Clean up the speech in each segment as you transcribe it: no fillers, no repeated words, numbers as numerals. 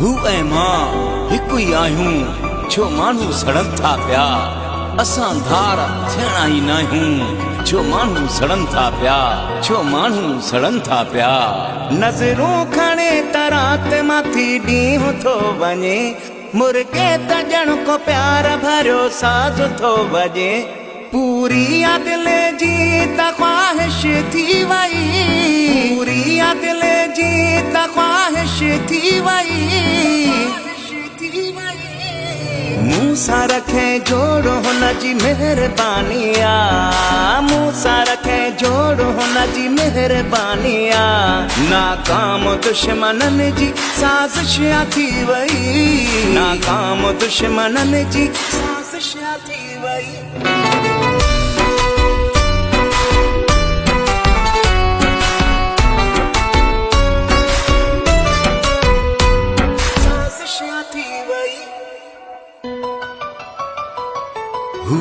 हू ऐं मां हिकु ई आहियूं, छो माण्हू सड़न था पिया, असां धार थियणा ई न आहियूं, छो माण्हू सड़न था पिया, छो माण्हू सड़न था पिया। नज़रूं खणे तरात माथी ॾींहुं थो वञे, मुर्गे त ॼण को प्यार भरियो साज़ थो वॼे। पूरी आ दिल जी त ख्वाहिश थी वई, पूरी आ दिल जी त ख्वाहिश थी वई। मूं सां रखे जोड़ो हुन जी मेहरबानी आ, मूं सां रखे जोड़ो हुन जी मेहरबानी आ। नाकाम दुश्मननि जी साज़िश थी वई, नाकाम दुश्मननि जी साज़िश थी वई। हू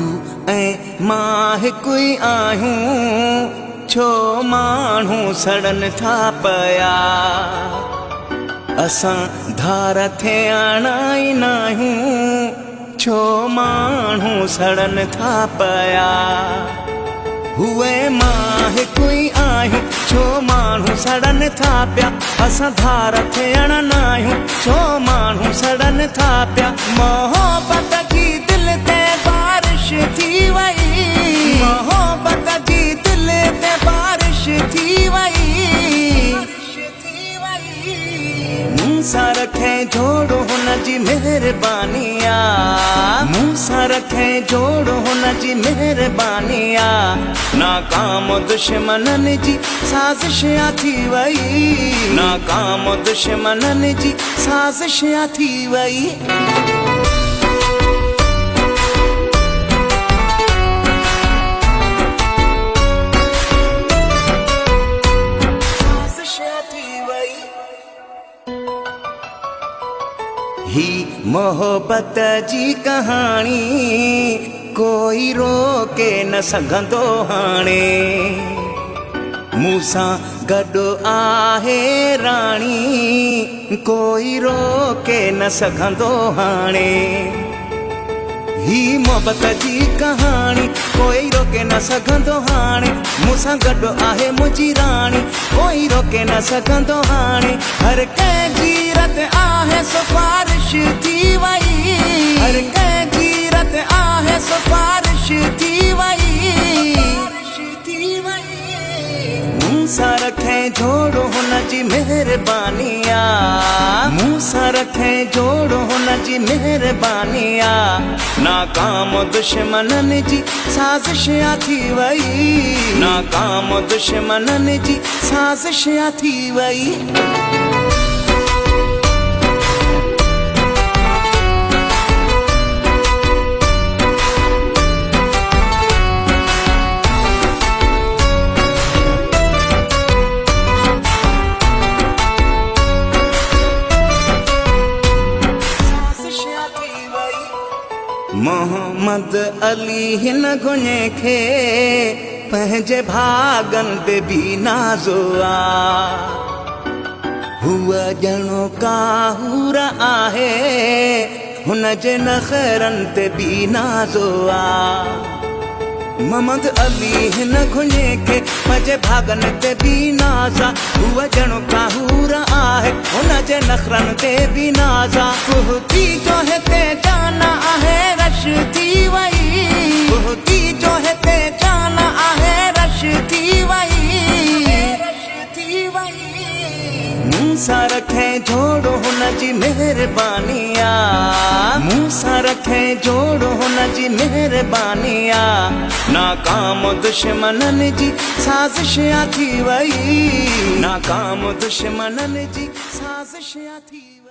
ऐं मां हिकु ई आहियूं, छो माण्हू सड़न था पिया, असां धार थियणा ई न आहियूं, छो माण्हू सड़न था पिया। हू ऐं मां हिकु ई आहियूं, छो माण्हू सड़न था पिया, असां धार थियणा न आहियूं, छो माण्हू सड़न था पिया। मोहब्बत जी दिल ते बारिश थी वई, मोहब्बत जी दिल ते बारिश थी वई। मूं सां रखे जोड़ो हुन जी मेहरबानी आ, मूं सां रखे जोड़ो हुन जी मेहरबानी आ। नाकाम दुश्मननि जी साज़िश थी वई, नाकाम दुश्मननि जी साज़िश थी वई। ही मोहब्बत जी कहानी कोई रोके न सघंदो हाणे, मूंसां गॾु आहे राणी कोई रोके न सघंदो हाणे। ही मोहब्बत जी कहानी कोई रोके न सघंदो हाणे, मूंसां गॾु आहे मुंहिंजी राणी कोई रोके न सघंदो हाणे। हर कंहिंजी रत आहे सिफारिश थी वई, हर कंहिंजी रत आहे सिफारिश थी वई। मूं सां रखे जोड़ो हुन जी मेहरबानी आ, मूं सां रखे जोड़ो हुन जी मेहरबानी आ। नाकाम दुश्मननि जी साज़िश थी वई, नाकाम दुश्मननि जी साज़िश थी वई। मोहम्मद अली हिन गुने खे पंहिंजे भागन ते बि नाज़ो आ, हूअ ॼणो काहूर आहे हुन जे नखरन ते बि नाज़ो आ। मोहम्मद अली हिन गुने खे पंहिंजे भागन ते बि नाज़ आ, हूअ ॼणो काहूर आहे हुन जे नखरन ते बि नाज़ आ। कुहती जो हिते जान आहे रश थी वई, कुहती जो हिते जान आहे रश थी वई। मूं सां रखे जोड़ो हुन जी मेहरबानी आ, मूं सां रखे जोड़ो हुन जी मेहरबानी आ। नाकाम दुश्मननि जी साज़िश थी वई, नाकाम दुश्मननि जी साज़िश थी वई।